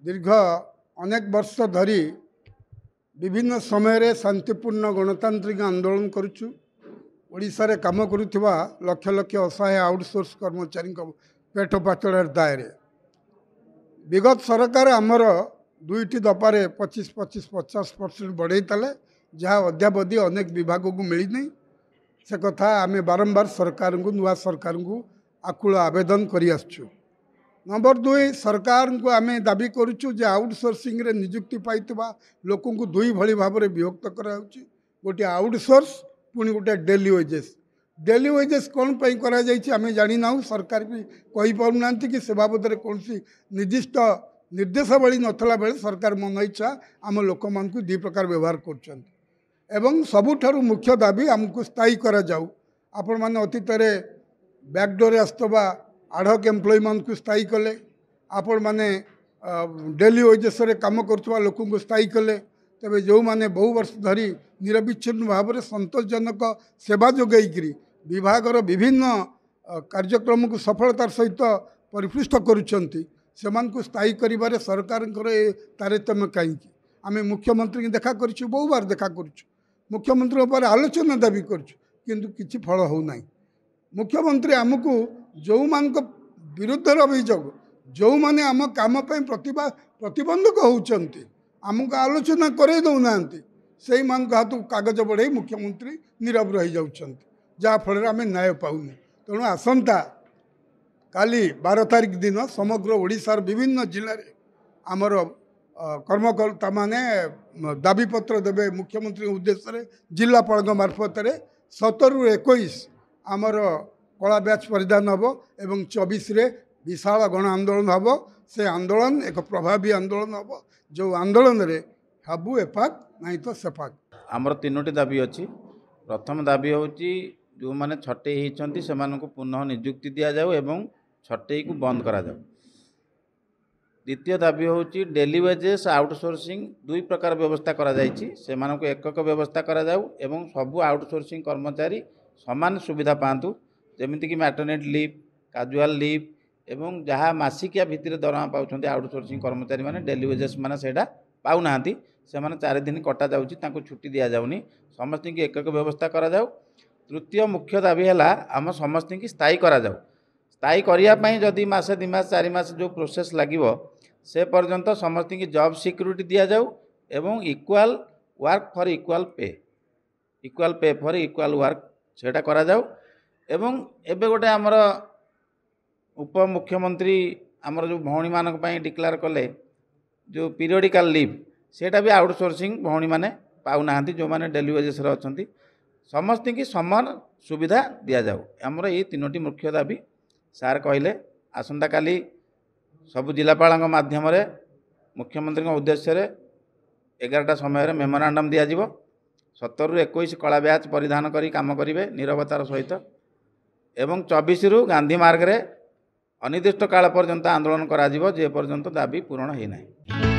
दीर्घ अनेक वर्ष धरी विभिन्न समय शांतिपूर्ण गणतांत्रिक आंदोलन करुचु। ओडिशा रे काम करुवा लक्ष लक्ष असहाय आउटसोर्स कर्मचारी पेट पाचड़ दायर विगत सरकार आमर दुईटी दफारे 25-50% बढ़ई जहाँ अद्यावधि अनेक विभाग को मिलनी से कथा आम बारंबार सरकार को नुआ सरकार को आकुल आवेदन करी आसुचु। नंबर 2 सरकार को आम दाबी करुचु जे आउटसोर्सिंग रे नियुक्ति पाइतबा लोक को दुई भली भाव में विभक्त कराउची। गोटे आउटसोर्स पुणी गोटे डेली वेजेस कौन पाई करा जाइछि आमे जानि नाउ। सरकार भी कहि पाउना कि से बाबद कौन निर्दिष्ट निर्देशावली नथला बेले सरकार मन इच्छा आम लोक मान को दी प्रकार व्यवहार कर सबुठारु मुख्य दाबी आमको स्थायी करा जाऊ। आपण माने अतीत बैकडोर आसवा आडहक एम्प्लॉय मान को स्थायी कले, आपण माने डेली वेजेस काम करुवा लोक को स्थायी कले। तेबे जो माने बहु वर्ष धरी निरविच्छिन्न भाव में संतोषजनक सेवा जोगैकरी विभागर विभिन्न कार्यक्रम को सफलतार सहित परिपृष्ट करुछंती सेमान को स्थायी करिबारे सरकार तारतम्य कहीं आम मुख्यमंत्री की देखा करूँ, बहु बार देखा करूँ, मुख्यमंत्री पर आलोचना दाबी करूँ किसी फल होना। मुख्यमंत्री आमको जो मान विरुद्ध अभियोग जो माने आम काम प्रतिबंधक होती आमको आलोचना करे दौना से मान हाथ कागज बढ़े मुख्यमंत्री नीरव रही जाउछंती जहाँफल आम न्याय पाऊनी। तेणु आसंता काली 12 तारिख दिन समग्र ओडिशार विभिन्न जिले में आमर कर्मकर्ता माने दाबीपत्र देवे मुख्यमंत्री उद्देश्य जिलापाल मार्फत 17 ରୁ 21 आमर कला बैच परिधान हम एवं 24 रे विशाल गण आंदोलन हम। से आंदोलन एक प्रभावी आंदोलन हम जो आंदोलन रे हाबू एफाक नहीं तो सेफाक। आमर 3टी दाबी अच्छी। प्रथम दाबी होची जो माने छटई होती से पुनः नियुक्ति दि जाऊ एवं छटई को बंद करा जाऊ। द्वितीय दाबी होची डेली वेजेस आउटसोर्सिंग दुई प्रकार व्यवस्था करा जाइछि सेमानक एकक व्यवस्था करा जाऊ एवं सबु आउटसोर्सिंग कर्मचारी समान सुविधा पातु जेमिति कि मैटरनिटी लीव, काजुआल लीव एवं जहाँ मासिकिया भितर दरमा पाउछन्ति आउटसोर्सिंग कर्मचारी माने डेली वेजेस माने सेटा पाउ नाहंती से माने 4 दिन कटा जाउछि तांको छुट्टी दिया जाउनी समस्त की एकक व्यवस्था करा जाऊ। तृतीय मुख्य दाबी है आम समस्त की स्थायी करा जाऊ। स्थायी करिया पई जदि मासे 2 मास 4 मास जो प्रोसेस लागिवो से पर्यंत समस्त की जॉब सिक्यूरिटी दिया जाऊ एवं इक्वाल वर्क फॉर इक्वाल पे फॉर इक्वाल वर्क सेटा करा जाऊ। एवं एबे गोटे आमर उप मुख्यमंत्री आमर जो भौणी मानक पई डिक्लेयर कले जो पीरियडिकल लीव सेटा भी आउटसोर्सिंग भौणी माने पाउ नाहंती जो माने डेली वेजेस रे अछंती समस्त की समान सुविधा दिया जाऊ। आमर ये 3टी मुख्य दाबी सार कहले आसंता काली सबु जिलापाल माध्यम मुख्यमंत्री उद्देश्य 11टा समय मेमोरांडम दि जाव। 17 ରୁ 21 कला बैच परिधान करी काम करेंगे नीरवतार सहित एवं 24 ରୁ गांधी मार्ग रे अनिर्दिष्ट काल पर्यंत आंदोलन करा जे पर्यंत दाबी पूरण होना।